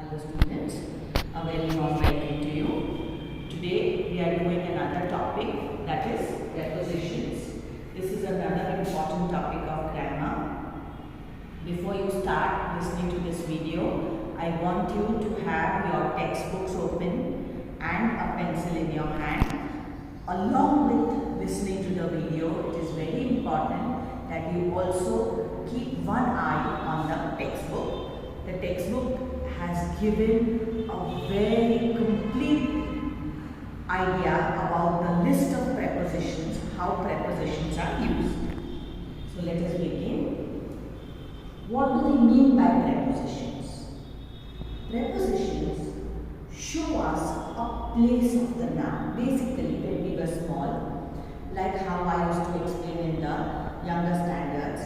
Hello students, a very warm welcome to you. Today we are doing another topic, that is prepositions. This is another important topic of grammar. Before you start listening to this video, I want you to have your textbooks open and a pencil in your hand. Along with listening to the video, it is very important that you also keep one eye on the textbook. The textbook has given a very complete idea about the list of prepositions, how prepositions are used. So let us begin. What do they mean by prepositions? Prepositions show us a place of the noun. Basically, when we were small, like how I used to explain in the younger standards,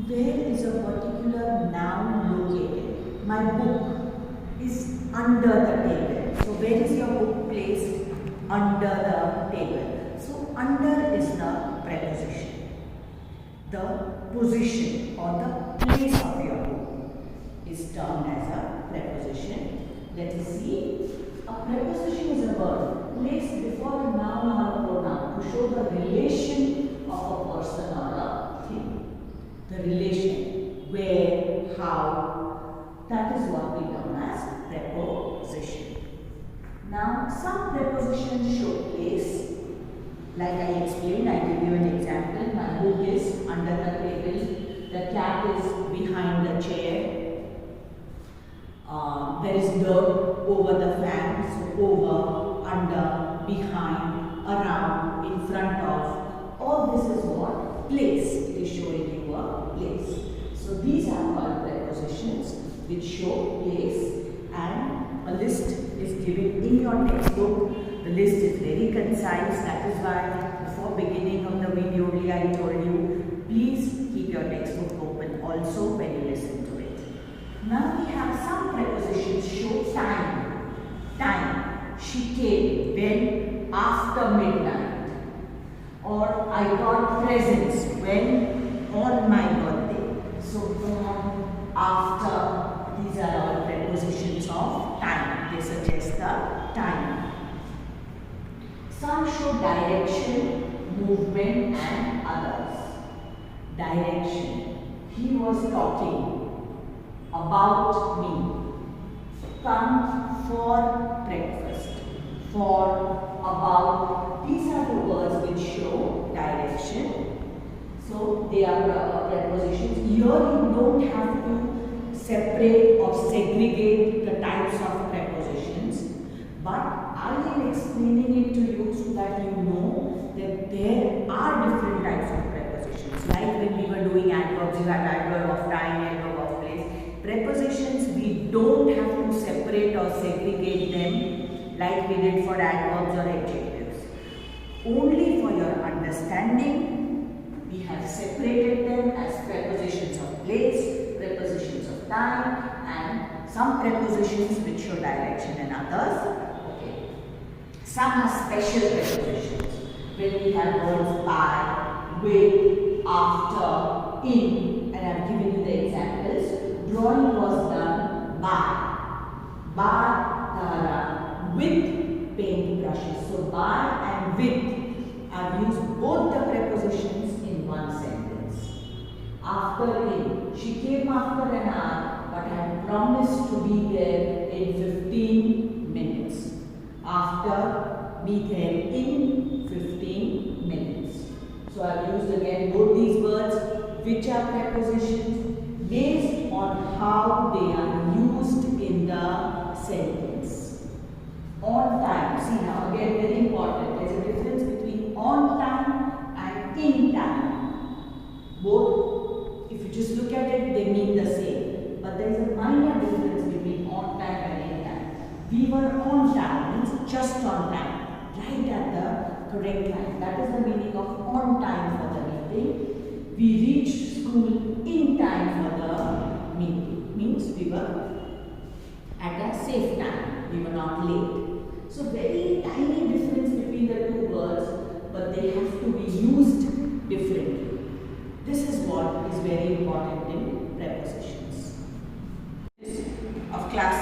where is a particular noun located? My book is under the table. So where is your book placed? Under the table. So under is the preposition. The position or the place of your book is termed as a preposition. Let us see. A preposition is a word placed before a noun or a pronoun to show the relation of a person or a thing. The relation, where, how, that is what we term as preposition. Now, some prepositions show place. Like I explained, I give you an example. My book is under the table. The cat is behind the chair. There is dirt over the fan. So, over, under, behind, around, in front of. All this is what? Place. It is showing you a place. So these are called prepositions which show place, and a list is given in your textbook. The list is very concise. That is why before beginning of the video only I told you, please keep your textbook open also when you listen to it. Now we have some prepositions show time. Time. She came when? After midnight. Or I got presents when? On my birthday. So on, after, these are all prepositions of time. They suggest the time. Some show direction, movement and others. Direction. He was talking about me. Come for breakfast. For, about. These are the words which show direction. So they are prepositions. Here you don't have to separate or segregate the types of prepositions, but I am explaining it to you so that you know that there are different types of prepositions. Like when we were doing adverbs, you have adverb of time, adverb of place. Prepositions, we don't have to separate or segregate them like we did for adverbs or adjectives. Only for your understanding, we have separated them as prepositions of place, prepositions of time, and some prepositions which show direction and others. Okay. Some are special prepositions. When we have words by, with, after, in, and I have given you the examples. Drawing was done by Tara, with paint brushes. So by and with. I've used both the prepositions in one sentence. After in. She came after an hour, but had promised to be there in 15 minutes. After, be there in 15 minutes. So I've used again both these words, which are prepositions based on how they are used in the sentence. On time. See now, again very important. There is a difference between on time and in time. Both, if you just look at it, they mean the same. But there is a minor difference between on time and in time. We were on time, means just on time, right at the correct time. That is the meaning of on time for the meeting. We reached school in time for the meeting. Means we were at a safe time. We were not late. So very tiny difference between the two words, but they have to be used differently. This is what is very important in prepositions. Of class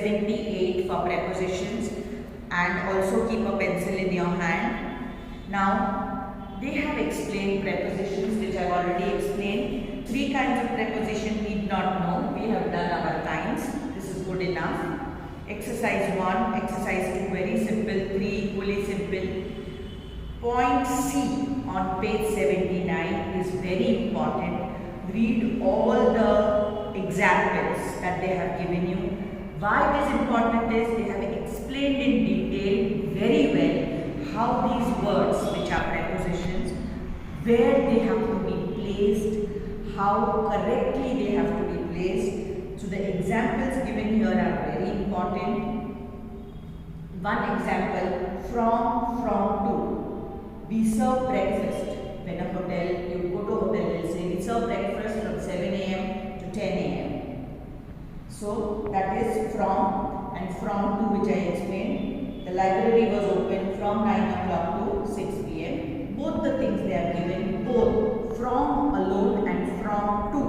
78 for prepositions, and also keep a pencil in your hand. Now, they have explained prepositions which I have already explained. 3 kinds of preposition need not know. We have done our times. This is good enough. Exercise 1, exercise 2, very simple, 3 equally simple. Point C on page 79 is very important. Read all the examples that they have given you. Why it is important is they have explained in detail very well how these words, which are prepositions, where they have to be placed, how correctly they have to be placed. So the examples given here are very important. One example, from to. We serve breakfast. When a hotel, you go to a hotel, they'll say we serve breakfast from 7 a.m. to 10 a.m. So that is from, and from to, which I explained. The library was open from 9 o'clock to 6 p.m. Both the things they are given, both from alone and from to,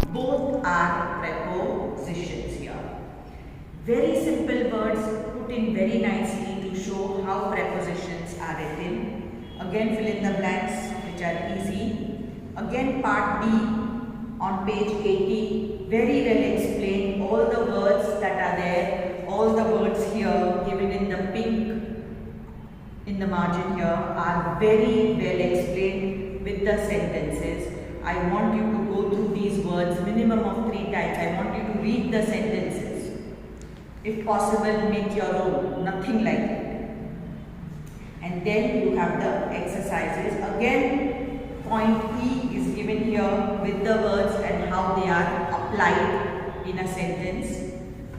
both are prepositions here. Very simple words put in very nicely to show how prepositions are written. Again, fill in the blanks which are easy. Again, part B on page 80, very well explained. All the words that are there, all the words here given in the pink in the margin here are very well explained with the sentences. I want you to go through these words minimum of 3 times. I want you to read the sentences. If possible, make your own, nothing like it. And then you have the exercises. Again, point E is given here with the words and how they are applied in a sentence.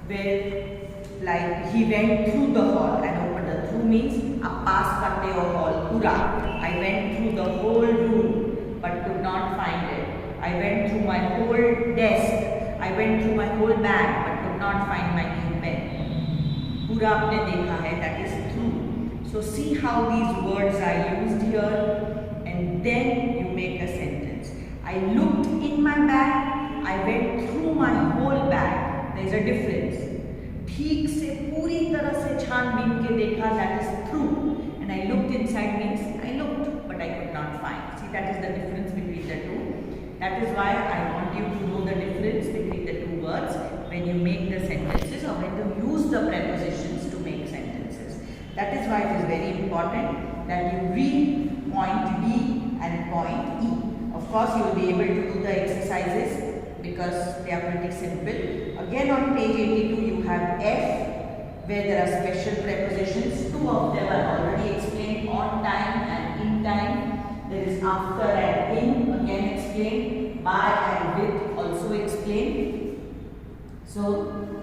Where, like, he went through the hall, and opened the through means a pass karte or hall pura. I went through the whole room but could not find it. I went through my whole desk. I went through my whole bag but could not find my new pen. Pura aapne dekha hai, that is through. So see how these words are used here, and then you make a sentence. I looked in my bag, I went through my whole bag. There is a difference. ठीक से पूरी तरह से छानबीन के देखा, that is through. And I looked inside means I looked but I could not find. See, that is the difference between the two. That is why I want you to know the difference between the two words when you make the sentences or when you use the prepositions to make sentences. That is why it is very important that you read point B and point E. Of course, you will be able to do the exercises because they are pretty simple. Again, on page 82 you have F, where there are special prepositions. 2 of them are already explained, on time and in time. There is after and in, again explained. By and with, also explained. So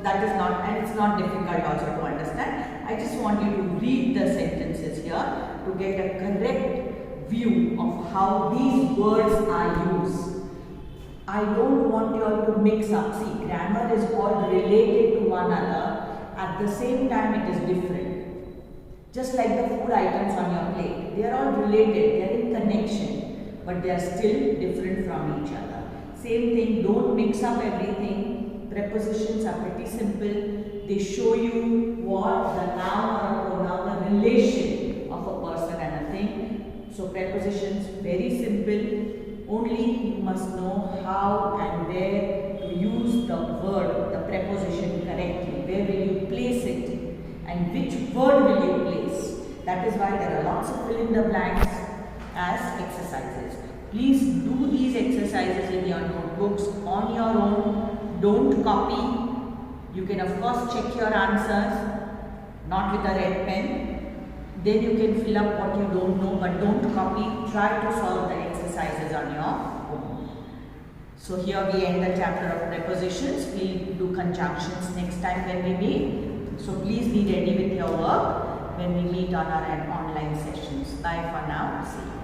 that is not, and it's not difficult also to understand. I just want you to read the sentences here to get a correct view of how these words are used. I don't want you all to mix up. See, grammar is all related to one another. At the same time, it is different. Just like the food items on your plate. They are all related. They are in connection. But they are still different from each other. Same thing. Don't mix up everything. Prepositions are pretty simple. They show you what the noun or pronoun, the relation of a person and a thing. So prepositions, very simple. Only you must know how and where to use the word, the preposition correctly. Where will you place it and which word will you place? That is why there are lots of fill in the blanks as exercises. Please do these exercises in your notebooks on your own. Don't copy. You can of course check your answers, not with a red pen. Then you can fill up what you don't know, but don't copy. Try to solve the exercises on your own. So here we end the chapter of prepositions. We'll do conjunctions next time when we meet. So please be ready with your work when we meet on our online sessions. Bye for now. See you.